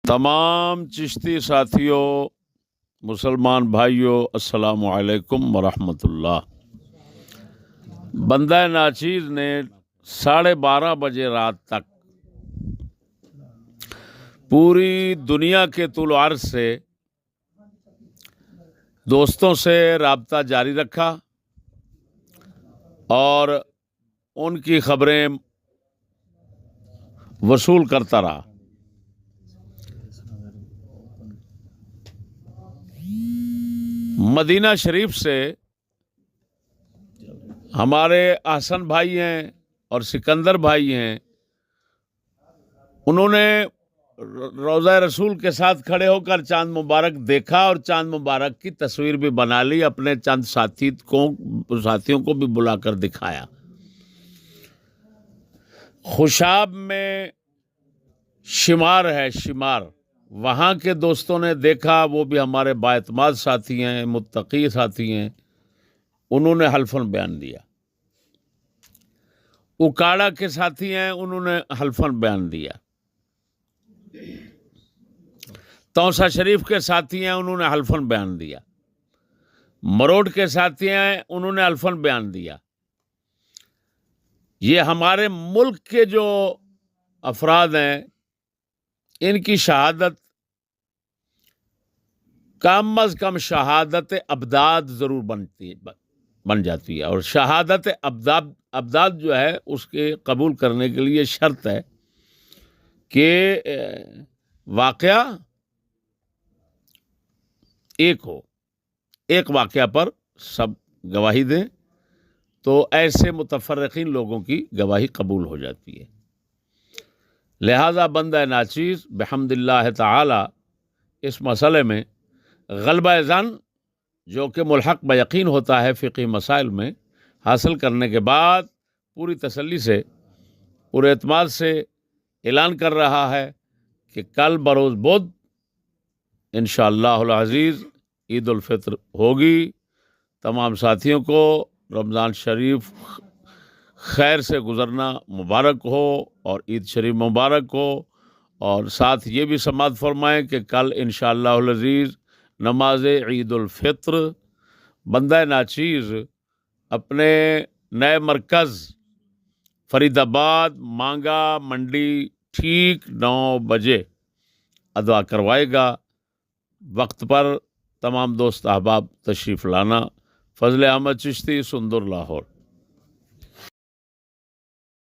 تمام چشتی ساتھیوں، مسلمان بھائیوں، السلام علیکم ورحمۃ اللہ۔ بندہ ناچیز نے 12:30 بجے رات تک پوری دنیا کے طول و عرض سے دوستوں سے رابطہ جاری رکھا اور ان کی خبریں وصول کرتا رہا۔ مدینہ شریف سے ہمارے احسن بھائی ہیں اور سکندر بھائی ہیں، انہوں نے روضہ رسول کے ساتھ کھڑے ہو کر چاند مبارک دیکھا اور چاند مبارک کی تصویر بھی بنا لی، اپنے چند ساتھیوں کو بھی بلا کر دکھایا۔ خوشاب میں شمار ہے، شمار وہاں کے دوستوں نے دیکھا، وہ بھی ہمارے بااعتماد ساتھی ہیں، متقی ساتھی ہیں، انہوں نے حلفاً بیان دیا۔ اکاڑا کے ساتھی ہیں، انہوں نے حلفاً بیان دیا۔ توسا شریف کے ساتھی ہیں، انہوں نے حلفاً بیان دیا۔ مروڑ کے ساتھی ہیں، انہوں نے حلفاً بیان دیا۔ یہ ہمارے ملک کے جو افراد ہیں، ان کی شہادت کم از کم شہادت ابداد ضرور بن جاتی ہے، اور شہادت ابداد جو ہے اس کے قبول کرنے کے لیے شرط ہے کہ واقعہ ایک ہو، ایک واقعہ پر سب گواہی دیں، تو ایسے متفرقین لوگوں کی گواہی قبول ہو جاتی ہے۔ لہذا بندہ ناچیز بحمد اللہ تعالی اس مسئلے میں غلبہ ظن جو کہ ملحق بیقین ہوتا ہے فقہی مسائل میں، حاصل کرنے کے بعد پوری تسلی سے، پورے اعتماد سے اعلان کر رہا ہے کہ کل بروز بدھ انشاءاللہ العزیز عید الفطر ہوگی۔ تمام ساتھیوں کو رمضان شریف خیر سے گزرنا مبارک ہو اور عید شریف مبارک ہو، اور ساتھ یہ بھی سماعت فرمائیں کہ کل انشاءاللہ العزیز نماز عید الفطر بندہ ناچیز اپنے نئے مرکز فرید آباد مانگا منڈی ٹھیک 9 بجے ادا کروائے گا۔ وقت پر تمام دوست احباب تشریف لانا۔ فضل احمد چشتی، سندر، لاہور۔